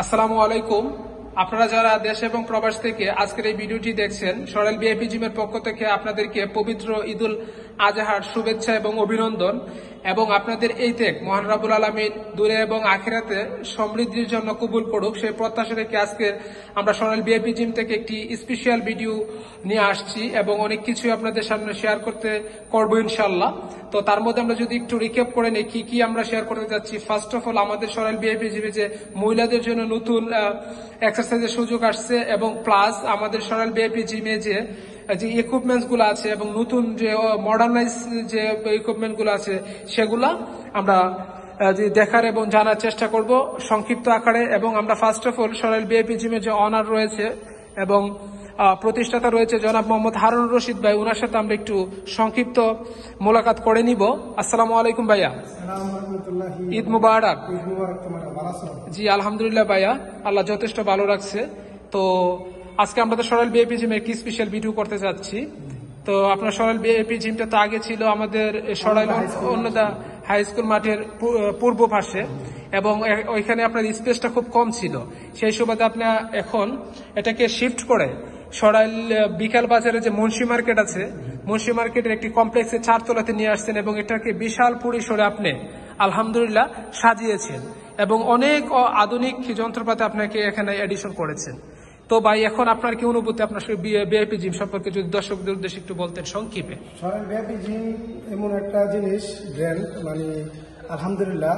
আসসালামু আলাইকুম। আপনারা যারা দেশ এবং প্রবাস থেকে আজকের এই ভিডিওটি দেখছেন, সরেল ভিআইপি জিমের পক্ষ থেকে আপনাদেরকে পবিত্র ঈদুল আজহার শুভেচ্ছা এবং অভিনন্দন। এবং আপনাদের এই ত্যাগ মহান রাব্বুল আলামিন দূরে এবং আখিরাতে সমৃদ্ধির জন্য কবুল করুক, সেই প্রত্যাশা রেখে আজকে আমরা সরেল ভিআইপি জিম থেকে একটি স্পেশাল ভিডিও নিয়ে আসছি এবং অনেক কিছু আপনাদের সামনে শেয়ার করবো ইনশাল্লাহ। তো তার মধ্যে আমরা যদি একটু রিক্যাপ করে নিই কি কি আমরা শেয়ার করতে যাচ্ছি। ফার্স্ট অফ অল, আমাদের সরেল ভিআইপি জিমে যে মহিলাদের জন্য নতুন এক্সারসাইজের সুযোগ আসছে এবং প্লাস আমাদের সরেল ভিআইপি জিমে যে ইকুইপমেন্টস গুলো আছে এবং নতুন যে মডার্নাইজ যে ইকুইপমেন্ট গুলো আছে সেগুলা আমরা দেখার এবং জানার চেষ্টা করব সংক্ষিপ্ত আকারে। এবং আমরা ফার্স্ট অফ অল সরেল ভিআইপি জিমে যে অনার রয়েছে এবং প্রতিষ্ঠাতা রয়েছে জনাব মোহাম্মদ হারুন রশিদ ভাই, ওনার সাথে আমরা একটু সংক্ষিপ্ত মোলাকাত করে নিব। আসসালামু আলাইকুম ভাইয়া, ঈদ মুবারক। জি আলহামদুলিল্লাহ ভাইয়া, আল্লাহ যথেষ্ট ভালো রাখছে। তো আজকে আমরা তো সরেল ভিআইপি জিমে একটি স্পেশাল ভিডিও করতে যাচ্ছি। তো আপনার সরেল ভিআইপি জিমটা তো আগে ছিল আমাদের সরাইল অন্যদা হাই স্কুল মাঠের পূর্ব পাশে এবং ওইখানে আপনার স্পেসটা খুব কম ছিল। সেই সুবাদে আপনি এখন এটাকে শিফট করে সরাইল বিকাল বাজারে যে মুন্সি মার্কেট আছে, মুন্সি মার্কেটের একটি কমপ্লেক্সে 4 তলাতে নিয়ে আসছেন এবং এটাকে বিশাল পরিসরে আপনি আলহামদুলিল্লাহ সাজিয়েছেন এবং অনেক আধুনিক যন্ত্রপাতি আপনাকে এখানে এডিশন করেছেন। তো ভাই, এখন আপনার কি অনুভূতি আপনার ভিআইপি জিম সম্পর্কে যদি দর্শকদের উদ্দেশ্যে একটু বলতেন সংক্ষেপে। সরেল ভিআইপি জিম এমন একটা জিনিস ব্র্যান্ড, আলহামদুলিল্লাহ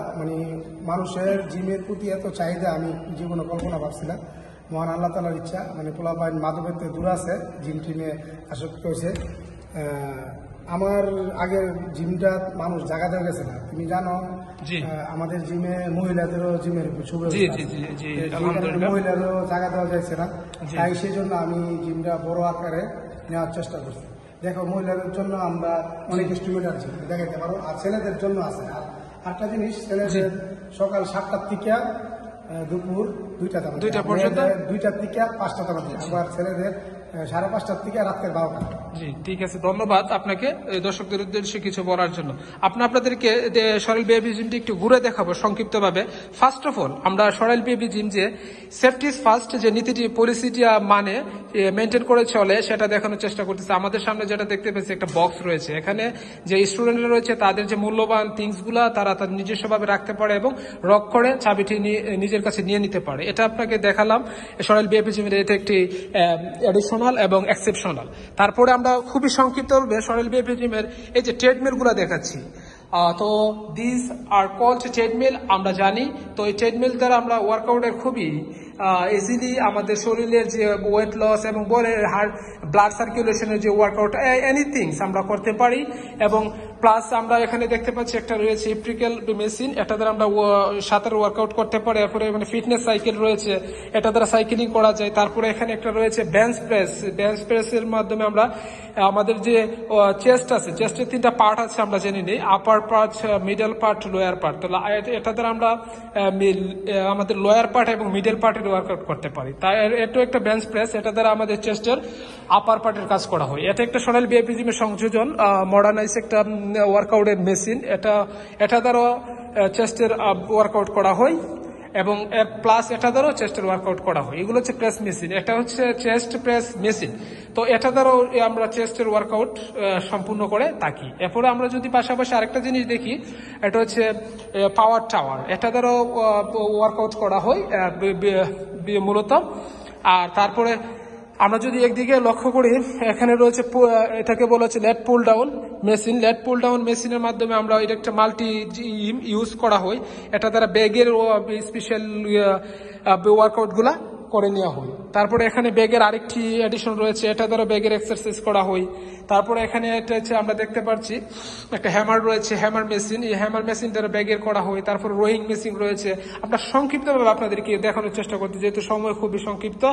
মানুষের জিমের প্রতি এত চাহিদা আমি জীবনে কল্পনা ভাবছিলাম। মহান আল্লাহ তাআলার ইচ্ছা, পোলাপাইন মাদকের থেকে দূর আছে, জিম টিমে আসক্ত হয়েছে। আমার আগের জিমটা মানুষ জায়গা দেওয়া গেছে না, তুমি জানো আমাদের জিমে মহিলাদেরও জিমের মহিলাদেরও জায়গা দেওয়া যাচ্ছে না, তাই সেই জন্য আমি জিমটা বড় আকারে নেওয়ার চেষ্টা করছি। দেখো, মহিলাদের জন্য আমরা অনেক ইনস্ট্রুমেন্ট আছে দেখাতে পারো, আর ছেলেদের জন্য আছে। আর একটা জিনিস, ছেলেদের সকাল 7টার থেকে দুপুর 2টা পর্যন্ত, 2টার থেকে 5টা পর্যন্ত, আবার ছেলেদের 5:30 থেকে রাতের 12টা। জি ঠিক আছে, ধন্যবাদ আপনাকে দর্শকদের উদ্দেশ্যে কিছু বলার জন্য। আপনাদেরকে সরেল ভিআইপি জিমটি একটু ঘুরে দেখাবো সংক্ষিপ্ত ভাবে। ফার্স্ট অফ অল, আমরা সরেল ভিআইপি জিম যে সেফটি ইজ ফার্স্ট যে নীতিটি পলিসিটি মানে মেনটেন করে চলে সেটা দেখানোর চেষ্টা করতেছে। আমাদের সামনে যেটা দেখতে পেয়েছি একটা বক্স রয়েছে, এখানে যে স্টুডেন্টরা রয়েছে তাদের যে মূল্যবান থিংস গুলা তারা তার নিজস্ব ভাবে রাখতে পারে এবং রক করে চাবিটি নিজের কাছে নিয়ে নিতে পারে। এটা আপনাকে দেখালাম সরেল ভিআইপি জিমের, এটা একটি এডিশনাল এবং এক্সেপশনাল। তারপরে আমরা খুবই সংক্ষিপ্তভাবে সরেল ভিআইপি জিমের এই যে ট্রেডমিল গুলা দেখাচ্ছি। তো দিস আর কল্ড ট্রেডমিল আমরা জানি। তো এই ট্রেডমিল দ্বারা আমরা ওয়ার্কআউটের খুবই ইজিলি আমাদের শরীরের যে ওয়েট লস এবং হার্ট ব্লাড সার্কুলেশনের যে ওয়ার্কআউট এনিথিং আমরা করতে পারি। এবং প্লাস আমরা এখানে দেখতে পাচ্ছি একটা রয়েছে ইলেকট্রিক্যাল মেশিন, এটা দ্বারা আমরা সাঁতার ওয়ার্কআউট করতে পারি। এরপরে ফিটনেস সাইকেল রয়েছে, এটা দ্বারা সাইকেলিং করা যায়। তারপরে এখানে একটা রয়েছে বেঞ্চ প্রেস, বেঞ্চ প্রেসের মাধ্যমে আমরা আমাদের যে চেস্ট আছে, চেস্টের 3টা পার্ট আছে আমরা জেনে নিই, আপার part, middle part, lower part. তো এটা দ্বারা আমরা আমাদের লোয়ার পার্ট এবং মিডল পার্টের ওয়ার্কআউট করতে পারি। তাই এটা একটা বেঞ্চ প্রেস, এটা দ্বারা আমাদের চেস্টের আপার পার্টের কাজ করা হয়। এটা একটা সরেল ভিআইপি জিমের সংযোজন, মডার্নাইজ একটা ওয়ার্কআউটের মেশিন। এটা দ্বারা চেস্টের ওয়ার্কআউট করা হয় এবং প্লাস এটা দ্বারাও চেস্টের ওয়ার্কআউট করা হয়। এগুলো হচ্ছে প্রেস মেশিন, এটা হচ্ছে চেস্ট প্রেস মেশিন। তো এটা দ্বারাও আমরা চেস্টের ওয়ার্কআউট সম্পূর্ণ করে থাকি। এরপরে আমরা যদি পাশাপাশি আরেকটা জিনিস দেখি, এটা হচ্ছে পাওয়ার টাওয়ার, এটা দ্বারাও ওয়ার্কআউট করা হয় মূলত। আর তারপরে আমরা যদি একদিকে লক্ষ্য করি, এখানে রয়েছে এটাকে বলা হচ্ছে lat pull down machine. Lat pull down মেশিনের মাধ্যমে আমরা এটা একটা মাল্টি ইউজ করা হয়, এটা দ্বারা ব্যাগের স্পেশাল ওয়ার্কআউট গুলা করে নেওয়া হয়। তারপরে এখানে ব্যাগের আরেকটি এডিশন রয়েছে, এটা দ্বারা ব্যাগের এক্সারসাইজ করা হয়। তারপরে এখানে এটা হচ্ছে আমরা দেখতে পাচ্ছি একটা হ্যামার রয়েছে, হ্যামার মেশিন, এই হ্যামার মেশিন দ্বারা ব্যাগের করা হয়। তারপর রোয়িং মেশিন রয়েছে। আমরা সংক্ষিপ্তভাবে আপনাদেরকে দেখানোর চেষ্টা করতে, যেহেতু সময় খুবই সংক্ষিপ্ত,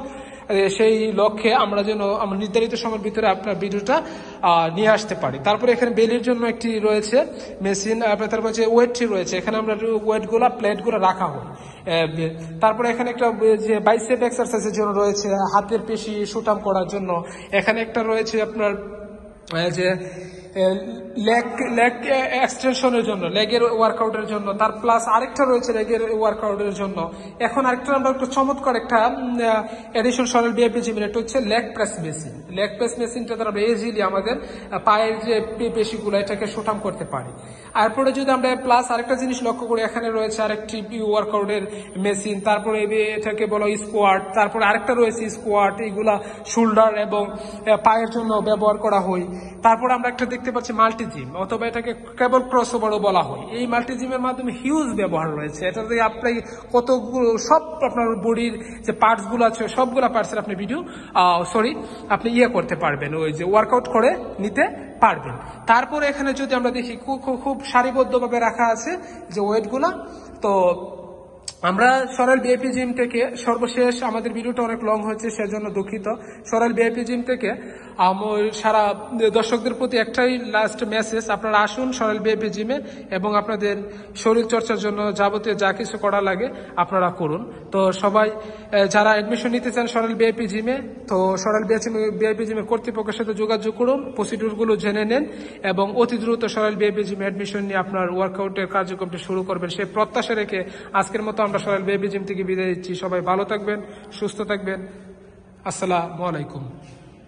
সেই লক্ষ্যে আমরা যেন আমরা নির্ধারিত সময়ের ভিতরে আপনার ভিডিওটা নিয়ে আসতে পারি। তারপরে এখানে বেলির জন্য একটি রয়েছে মেশিন, তারপর হচ্ছে ওয়েটটি রয়েছে, এখানে আমরা ওয়েটগুলা প্লেটগুলো রাখা হয়। তারপরে এখানে একটা যে বাইসেপ এক্সারসাইজের জন্য রয়েছে, হাতের পেশি সুটাম করার জন্য। এখানে একটা রয়েছে আপনার যে লেগ এক্সটেনশনের জন্য, লেগের ওয়ার্কআউটের জন্য, তার প্লাস আরেকটা রয়েছে লেগের ওয়ার্কআউটের জন্য। এখন আরেকটা আমরা একটু চমৎকার একটা এডিশন সরেল বিএপি জিমের, এটা হচ্ছে leg press machine. Leg press মেশিনটা দ্বারা আমরা ইজিলি আমাদের পায়ের যে পেশিগুলো এটাকে সুঠাম করতে পারি। তারপরে যদি আমরা প্লাস আরেকটা জিনিস লক্ষ্য করি, এখানে রয়েছে আরেকটি ওয়ার্কআউটের মেশিন, তারপরে এটাকে বলো স্কোয়াট, তারপরে আরেকটা রয়েছে স্কোয়াট, এইগুলা শোল্ডার এবং পায়ের জন্য ব্যবহার করা হয়। তারপর আমরা একটা দেখতে পাচ্ছি মাল্টি জিম, অথবা এটাকে কেবল ক্রসওভারও বলা হয়। এই মাল্টি জিমের মাধ্যমে হিউজ ব্যবহার রয়েছে। এটাতে আপনি কতগুলো সব আপনার বডির যে পার্টস গুলো আছে সবগুলা পার্টসের আপনি আপনি করতে পারবেন, ওই যে ওয়ার্কআউট করে নিতে পারবেন। তারপরে এখানে যদি আমরা দেখি খুব সারিবদ্ধভাবে রাখা আছে যে ওয়েটগুলা। তো আমরা সরেল বিএপি জিম থেকে সর্বশেষ, আমাদের ভিডিওটা অনেক লং হচ্ছে সেজন্য দুঃখিত। সরেল বিএপি জিম থেকে সারা দর্শকদের প্রতি একটাই লাস্ট মেসেজ, আপনারা আসুন সরেল বিএপি জিমে এবং আপনাদের শরীর চর্চার জন্য যাবতীয় যা কিছু করা লাগে আপনারা করুন। তো সবাই যারা অ্যাডমিশন নিতে চান সরেল বিএপি জিমে, তো সরেল বিএপি জিমের কর্তৃপক্ষের সাথে যোগাযোগ করুন, প্রসিডিউরগুলো জেনে নেন এবং অতি দ্রুত সরেল বিএপি জিমে অ্যাডমিশন নিয়ে আপনার ওয়ার্কআউটের কার্যক্রমটি শুরু করবেন সেই প্রত্যাশা রেখে আজকের মতো আমরা সরেল বিএপি জিম থেকে বিদায় দিচ্ছি। সবাই ভালো থাকবেন, সুস্থ থাকবেন। আসসালামু আলাইকুম।